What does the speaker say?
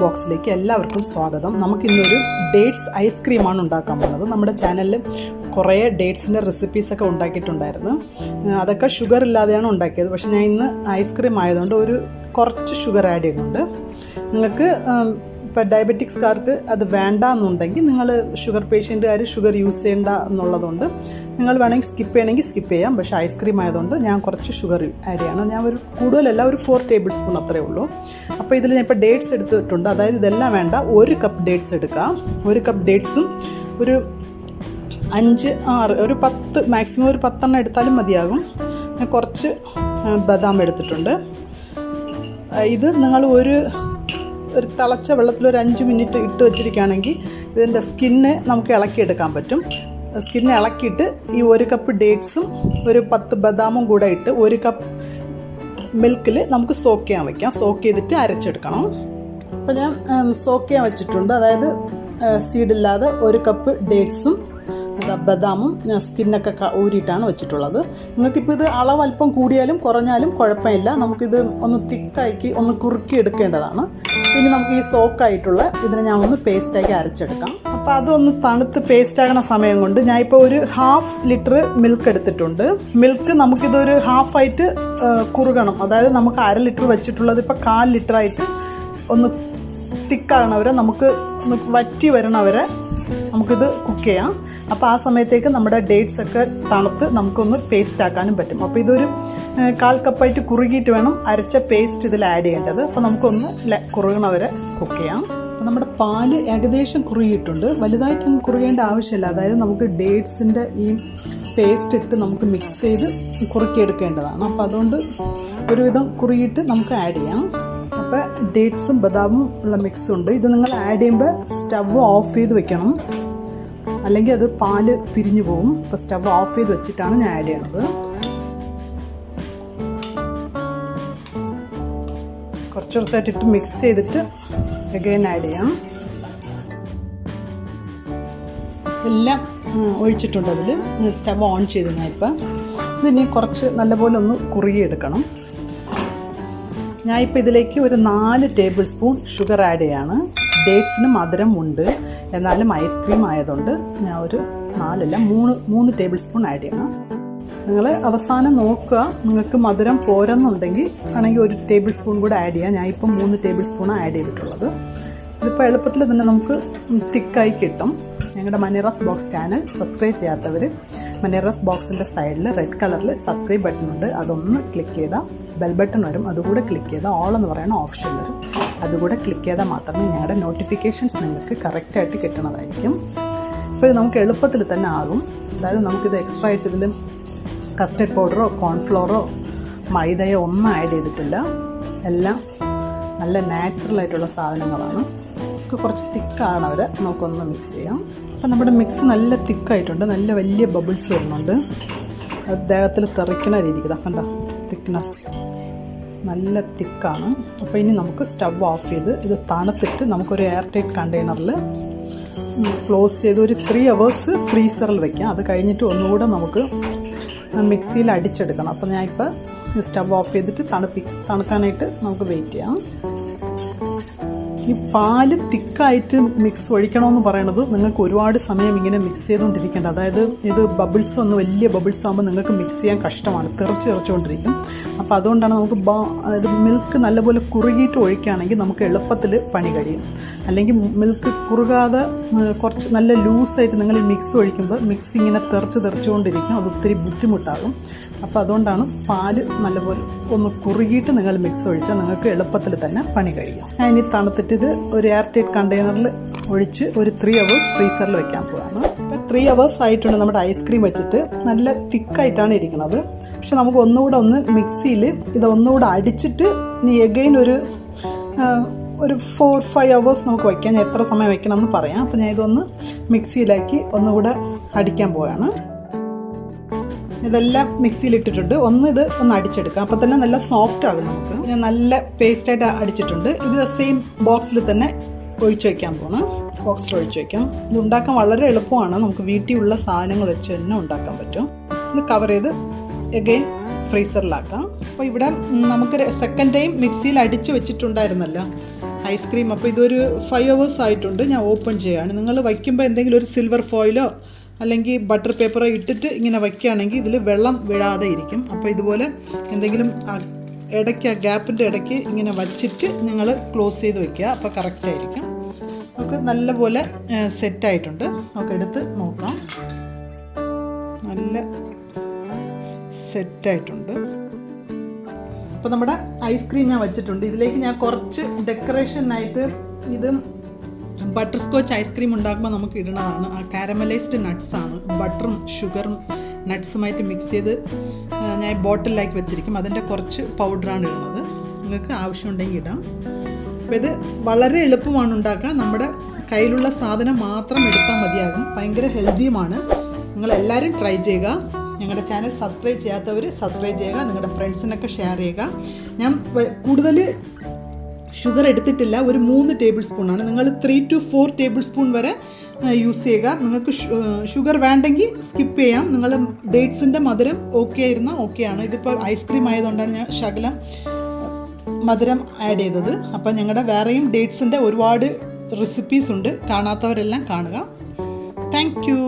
ബോക്സിലേക്ക് എല്ലാവർക്കും സ്വാഗതം. നമുക്കിന്നൊരു ഡേറ്റ്സ് ഐസ്ക്രീമാണ് ഉണ്ടാക്കാൻ പോകുന്നത്. നമ്മുടെ ചാനലിൽ കുറേ ഡേറ്റ്സിൻ്റെ റെസിപ്പീസൊക്കെ ഉണ്ടാക്കിയിട്ടുണ്ടായിരുന്നു. അതൊക്കെ ഷുഗർ ഇല്ലാതെയാണ് ഉണ്ടാക്കിയത്. പക്ഷേ ഞാൻ ഇന്ന് ഐസ്ക്രീം ആയതുകൊണ്ട് കുറച്ച് ഷുഗർ ആഡ് ചെയ്യുന്നുണ്ട്. നിങ്ങൾക്ക് ഇപ്പോൾ ഡയബറ്റിക്സ്കാർക്ക് അത് വേണ്ട എന്നുണ്ടെങ്കിൽ നിങ്ങൾ ഷുഗർ പേഷ്യൻറ്റുകാർ ഷുഗർ യൂസ് ചെയ്യേണ്ട എന്നുള്ളതുകൊണ്ട് നിങ്ങൾ വേണമെങ്കിൽ സ്കിപ്പ് ചെയ്യണമെങ്കിൽ സ്കിപ്പ് ചെയ്യാം. പക്ഷേ ഐസ്ക്രീം ആയതുകൊണ്ട് ഞാൻ കുറച്ച് ഷുഗർ ആഡ് ചെയ്യണം. ഞാൻ കൂടുതലല്ല, ഒരു 4 ടേബിൾ സ്പൂൺ അത്രയേ ഉള്ളൂ. അപ്പോൾ ഇതിൽ ഞാൻ ഇപ്പോൾ ഡേറ്റ്സ് എടുത്തിട്ടുണ്ട്. അതായത് ഇതെല്ലാം വേണ്ട, 1 കപ്പ് ഡേറ്റ്സ് എടുക്കാം. 1 കപ്പ് ഡേറ്റ്സും ഒരു 5, 6, ഒരു 10, മാക്സിമം ഒരു 10 എണ്ണം എടുത്താലും മതിയാകും. ഞാൻ കുറച്ച് ബദാം എടുത്തിട്ടുണ്ട്. ഇത് നിങ്ങൾ ഒരു തിളച്ച വെള്ളത്തിൽ ഒരു 5 മിനിറ്റ് ഇട്ട് വെച്ചിരിക്കുകയാണെങ്കിൽ ഇതിൻ്റെ സ്കിന്ന് നമുക്ക് ഇളക്കിയെടുക്കാൻ പറ്റും. സ്കിന്ന് ഇളക്കിയിട്ട് ഈ 1 കപ്പ് ഡേറ്റ്സും ഒരു 10 ബദാമും കൂടെ ഇട്ട് 1 കപ്പ് മിൽക്കിൽ നമുക്ക് സോക്ക് ചെയ്യാൻ വയ്ക്കാം. സോക്ക് ചെയ്തിട്ട് അരച്ചെടുക്കണം. അപ്പോൾ ഞാൻ സോക്ക് ചെയ്യാൻ വെച്ചിട്ടുണ്ട്. അതായത് സീഡില്ലാതെ 1 കപ്പ് ഡേറ്റ്സും ബദാമും ഞാൻ സ്കിന്നൊക്കെ ഊരിയിട്ടാണ് വെച്ചിട്ടുള്ളത്. നിങ്ങൾക്കിപ്പോൾ ഇത് അളവ് അല്പം കൂടിയാലും കുറഞ്ഞാലും കുഴപ്പമില്ല. നമുക്കിത് ഒന്ന് തിക്കാക്കി ഒന്ന് കുറുക്കി എടുക്കേണ്ടതാണ്. ഇനി നമുക്ക് ഈ സോക്കായിട്ടുള്ള ഇതിനെ ഞാൻ ഒന്ന് പേസ്റ്റാക്കി അരച്ചെടുക്കാം. അപ്പോൾ അതൊന്ന് തണുത്ത് പേസ്റ്റാകുന്ന സമയം കൊണ്ട് ഞാൻ ഇപ്പോൾ ഒരു 1/2 ലിറ്റർ മിൽക്ക് എടുത്തിട്ടുണ്ട്. മിൽക്ക് നമുക്കിതൊരു ഹാഫായിട്ട് കുറുകണം. അതായത് നമുക്ക് 1/2 ലിറ്റർ വെച്ചിട്ടുള്ളത് ഇപ്പോൾ 1/4 ലിറ്ററായിട്ട് ഒന്ന് തിക്കാകണവരെ, നമുക്ക് വറ്റി വരണവരെ നമുക്കിത് കുക്ക് ചെയ്യാം. അപ്പോൾ ആ സമയത്തേക്ക് നമ്മുടെ ഡേറ്റ്സ് ഒക്കെ തണുത്ത് നമുക്കൊന്ന് പേസ്റ്റ് ആക്കാനും പറ്റും. അപ്പോൾ ഇതൊരു 1/4 കപ്പായിട്ട് കുറുകിയിട്ട് വേണം അരച്ച പേസ്റ്റ് ഇതിൽ ആഡ് ചെയ്യേണ്ടത്. അപ്പോൾ നമുക്കൊന്ന് കുറുകണവരെ കുക്ക് ചെയ്യാം. അപ്പോൾ നമ്മുടെ പാല് ഏകദേശം കുറുകിയിട്ടുണ്ട്. വലുതായിട്ടൊന്നും കുറുകേണ്ട ആവശ്യമില്ല. അതായത് നമുക്ക് ഡേറ്റ്സിൻ്റെ ഈ പേസ്റ്റ് ഇട്ട് നമുക്ക് മിക്സ് ചെയ്ത് കുറുക്കിയെടുക്കേണ്ടതാണ്. അപ്പോൾ അതുകൊണ്ട് ഒരുവിധം കുറുകിയിട്ട് നമുക്ക് ആഡ് ചെയ്യാം. അപ്പോൾ ഡേറ്റ്സും ബദാമും ഉള്ള മിക്സ് ഉണ്ട്. ഇത് നിങ്ങൾ ആഡ് ചെയ്യുമ്പോൾ സ്റ്റവ് ഓഫ് ചെയ്ത് വെക്കണം, അല്ലെങ്കിൽ അത് പാല് പിരിഞ്ഞു പോകും. അപ്പോൾ സ്റ്റവ് ഓഫ് ചെയ്ത് വെച്ചിട്ടാണ് ഞാൻ ആഡ് ചെയ്യണത്. കുറച്ചായിട്ടിട്ട് മിക്സ് ചെയ്തിട്ട് അഗൈൻ ആഡ് ചെയ്യാം. എല്ലാം ഒഴിച്ചിട്ടുണ്ട്. അതിൽ സ്റ്റവ് ഓൺ ചെയ്ത് ഞാൻ ഇപ്പം ഇതിനി കുറച്ച് നല്ലപോലെ ഒന്ന് കുറുകിയെടുക്കണം. ഞാനിപ്പോൾ ഇതിലേക്ക് ഒരു 4 ടേബിൾ സ്പൂൺ ഷുഗർ ആഡ് ചെയ്യാണ്. ഡേറ്റ്സിന് മധുരം ഉണ്ട്, എന്നാലും ഐസ്ക്രീം ആയതുകൊണ്ട് ഞാൻ ഒരു 3 ടേബിൾ സ്പൂൺ ആഡ് ചെയ്യണം. നിങ്ങൾ അവസാനം നോക്കുക, നിങ്ങൾക്ക് മധുരം പോരെന്നുണ്ടെങ്കിൽ ആണെങ്കിൽ 1 ടേബിൾ സ്പൂൺ കൂടെ ആഡ് ചെയ്യാം. ഞാൻ ഇപ്പം 3 ടേബിൾ സ്പൂണാണ് ആഡ് ചെയ്തിട്ടുള്ളത്. ഇതിപ്പോൾ എളുപ്പത്തിൽ തന്നെ നമുക്ക് തിക്കായി കിട്ടും. ഞങ്ങളുടെ മനേറാസ് ബോക്സ് ചാനൽ സബ്സ്ക്രൈബ് ചെയ്യാത്തവർ മനേറാസ് ബോക്സിൻ്റെ സൈഡിൽ റെഡ് കളറിൽ സബ്സ്ക്രൈബ് ബട്ടൺ ഉണ്ട്. അതൊന്ന് ക്ലിക്ക് ചെയ്താൽ ബെൽ ബട്ടൺ വരും. അതുകൂടെ ക്ലിക്ക് ചെയ്താൽ ഓൾ എന്ന് പറയുന്ന ഓപ്ഷൻ വരും. അതുകൂടെ ക്ലിക്ക് ചെയ്താൽ മാത്രമേ ഞങ്ങളുടെ നോട്ടിഫിക്കേഷൻസ് നിങ്ങൾക്ക് കറക്റ്റായിട്ട് കിട്ടണതായിരിക്കും. ഇപ്പോൾ ഇത് നമുക്ക് എളുപ്പത്തിൽ തന്നെ ആകും. അതായത് നമുക്കിത് എക്സ്ട്രാ ആയിട്ട് ഇതിൽ കസ്റ്റർഡ് പൗഡറോ കോൺഫ്ലോറോ മൈദയോ ഒന്നും ആഡ് ചെയ്തിട്ടില്ല. എല്ലാം നല്ല നാച്ചുറലായിട്ടുള്ള സാധനങ്ങളാണ്. നമുക്ക് കുറച്ച് തിക്കാണവരെ നമുക്കൊന്ന് മിക്സ് ചെയ്യാം. അപ്പോൾ നമ്മുടെ മിക്സ് നല്ല തിക്കായിട്ടുണ്ട്. നല്ല വലിയ ബബിൾസ് വരുന്നുണ്ട്. ദേഹത്തിൽ തെറിക്കുന്ന രീതിക്ക് കണ്ട തിക്നെസ് നല്ല തിക്കാണ്. അപ്പോൾ ഇനി നമുക്ക് സ്റ്റവ് ഓഫ് ചെയ്ത് ഇത് തണുത്തിട്ട് നമുക്കൊരു എയർ ടൈറ്റ് കണ്ടെയ്നറിൽ ക്ലോസ് ചെയ്ത് ഒരു 3 അവേഴ്സ് ഫ്രീസറിൽ വയ്ക്കാം. അത് കഴിഞ്ഞിട്ട് ഒന്നുകൂടെ നമുക്ക് മിക്സിയിൽ അടിച്ചെടുക്കണം. അപ്പോൾ ഞാനിപ്പോൾ സ്റ്റവ് ഓഫ് ചെയ്തിട്ട് തണുക്കാനായിട്ട് നമുക്ക് വെയിറ്റ് ചെയ്യാം. ഈ പാല് തിക്കായിട്ട് മിക്സ് ഒഴിക്കണമെന്ന് പറയണത് നിങ്ങൾക്ക് ഒരുപാട് സമയം ഇങ്ങനെ മിക്സ് ചെയ്തുകൊണ്ടിരിക്കേണ്ട. അതായത് ഇത് ബബിൾസ് ഒന്ന് വലിയ ബബിൾസ് ആകുമ്പോൾ നിങ്ങൾക്ക് മിക്സ് ചെയ്യാൻ കഷ്ടമാണ്, തെറിച്ചുകൊണ്ടിരിക്കും. അപ്പോൾ അതുകൊണ്ടാണ് നമുക്ക് ഇത് മിൽക്ക് നല്ലപോലെ കുറുകിയിട്ട് ഒഴിക്കുകയാണെങ്കിൽ നമുക്ക് എളുപ്പത്തിൽ പണി കഴിയും. അല്ലെങ്കിൽ മിൽക്ക് കുറുകാതെ കുറച്ച് നല്ല ലൂസായിട്ട് നിങ്ങൾ ഈ മിക്സ് ഒഴിക്കുമ്പോൾ മിക്സ് ഇങ്ങനെ തെറിച്ചുകൊണ്ടിരിക്കും. അത് ഒത്തിരി ബുദ്ധിമുട്ടാകും. അപ്പോൾ അതുകൊണ്ടാണ് പാല് നല്ലപോലെ ഒന്ന് കുറുകിയിട്ട് നിങ്ങൾ മിക്സ് ഒഴിച്ചാൽ നിങ്ങൾക്ക് എളുപ്പത്തിൽ തന്നെ പണി കഴിയും. ഞാൻ ഇനി തണുത്തിട്ട് ഇത് ഒരു എയർ ടൈറ്റ് കണ്ടെയ്നറിൽ ഒഴിച്ച് ഒരു 3 അവേഴ്സ് ഫ്രീസറിൽ വെക്കാൻ പോവാണ്. ഇപ്പോൾ 3 അവേഴ്സ് ആയിട്ടുണ്ട് നമ്മുടെ ഐസ്ക്രീം വെച്ചിട്ട്. നല്ല തിക്കായിട്ടാണ് ഇരിക്കുന്നത്. പക്ഷെ നമുക്ക് ഒന്ന് മിക്സിയിൽ ഇത് ഒന്നുകൂടെ അടിച്ചിട്ട് ഇനി എഗെയിൻ ഒരു 4-5 അവേഴ്സ് നമുക്ക് വയ്ക്കാം. ഞാൻ എത്ര സമയം വയ്ക്കണമെന്ന് പറയാം. അപ്പോൾ ഞാൻ ഇതൊന്ന് മിക്സിയിലാക്കി ഒന്നുകൂടെ അടിക്കാൻ പോവുകയാണ്. ഇതെല്ലാം മിക്സിയിലിട്ടിട്ടുണ്ട്. ഒന്ന് അടിച്ചെടുക്കാം. അപ്പോൾ തന്നെ നല്ല സോഫ്റ്റ് ആകും. നമുക്ക് പിന്നെ നല്ല പേസ്റ്റായിട്ട് അടിച്ചിട്ടുണ്ട്. ഇത് സെയിം ബോക്സിൽ തന്നെ ഒഴിച്ച് വയ്ക്കാൻ പോകണം. ബോക്സിൽ ഒഴിച്ച് വയ്ക്കാം. ഇത് ഉണ്ടാക്കാൻ വളരെ എളുപ്പമാണ്. നമുക്ക് വീട്ടിലുള്ള സാധനങ്ങൾ വെച്ച് തന്നെ ഉണ്ടാക്കാൻ പറ്റും. ഇത് കവർ ചെയ്ത് എഗെയിൻ ഫ്രീസറിലാക്കാം. അപ്പോൾ ഇവിടെ നമുക്ക് സെക്കൻഡ് ടൈം മിക്സിയിൽ അടിച്ച് വെച്ചിട്ടുണ്ടായിരുന്നല്ലോ, ഐസ്ക്രീം. അപ്പോൾ ഇതൊരു 5 hours ആയിട്ടുണ്ട്. ഞാൻ ഓപ്പൺ ചെയ്യുകയാണ്. നിങ്ങൾ വയ്ക്കുമ്പോൾ എന്തെങ്കിലും ഒരു സിൽവർ ഫോയിലോ അല്ലെങ്കിൽ ബട്ടർ പേപ്പറോ ഇട്ടിട്ട് ഇങ്ങനെ വയ്ക്കുകയാണെങ്കിൽ ഇതിൽ വെള്ളം വീഴാതെ ഇരിക്കും. അപ്പോൾ ഇതുപോലെ എന്തെങ്കിലും ഇടയ്ക്ക് ആ ഗ്യാപ്പിൻ്റെ ഇടയ്ക്ക് ഇങ്ങനെ വച്ചിട്ട് നിങ്ങൾ ക്ലോസ് ചെയ്ത് വയ്ക്കുക. അപ്പോൾ കറക്റ്റായിരിക്കും. നമുക്ക് നല്ലപോലെ സെറ്റായിട്ടുണ്ട്. നമുക്ക് എടുത്ത് നോക്കാം. നല്ല സെറ്റായിട്ടുണ്ട്. അപ്പോൾ നമ്മുടെ ഐസ്ക്രീം ഞാൻ വച്ചിട്ടുണ്ട്. ഇതിലേക്ക് ഞാൻ കുറച്ച് ഡെക്കറേഷനായിട്ട് ഇത് ബട്ടർ സ്കോച്ച് ഐസ്ക്രീം ഉണ്ടാക്കുമ്പോൾ നമുക്ക് ഇടുന്നതാണ്. ആ കാരമലൈസ്ഡ് നട്ട്സാണ്. ബട്ടറും ഷുഗറും നട്ട്സുമായിട്ട് മിക്സ് ചെയ്ത് ഞാൻ ബോട്ടിലാക്കി വെച്ചിരിക്കും. അതിൻ്റെ കുറച്ച് പൗഡറാണ് ഇടുന്നത്. നിങ്ങൾക്ക് ആവശ്യമുണ്ടെങ്കിൽ ഇടാം. അപ്പോൾ ഇത് വളരെ എളുപ്പമാണ് ഉണ്ടാക്കാൻ. നമ്മുടെ കയ്യിലുള്ള സാധനം മാത്രം എടുത്താൽ മതിയാകും. ഭയങ്കര ഹെൽത്തിയുമാണ്. നിങ്ങളെല്ലാവരും ട്രൈ ചെയ്യുക. ഞങ്ങളുടെ ചാനൽ സബ്സ്ക്രൈബ് ചെയ്യാത്തവർ സബ്സ്ക്രൈബ് ചെയ്യുക. നിങ്ങളുടെ ഫ്രണ്ട്സിനൊക്കെ ഷെയർ ചെയ്യുക. ഞാൻ കൂടുതൽ ഷുഗർ എടുത്തിട്ടില്ല. ഒരു 3 ടേബിൾ സ്പൂണാണ്. നിങ്ങൾ 3 to 4 ടേബിൾ സ്പൂൺ വരെ യൂസ് ചെയ്യുക. നിങ്ങൾക്ക് ഷുഗർ വേണ്ടെങ്കിൽ സ്കിപ്പ് ചെയ്യാം. നിങ്ങൾ ഡേറ്റ്സിൻ്റെ മധുരം ഓക്കെ ആയിരുന്നാൽ ഓക്കെയാണ്. ഇതിപ്പോൾ ഐസ്ക്രീം ആയതുകൊണ്ടാണ് ഞാൻ ശകലം മധുരം ആഡ് ചെയ്തത്. അപ്പോൾ ഞങ്ങളുടെ വേറെയും ഡേറ്റ്സിൻ്റെ ഒരുപാട് റെസിപ്പീസ് ഉണ്ട്. കാണാത്തവരെല്ലാം കാണുക. Thank you.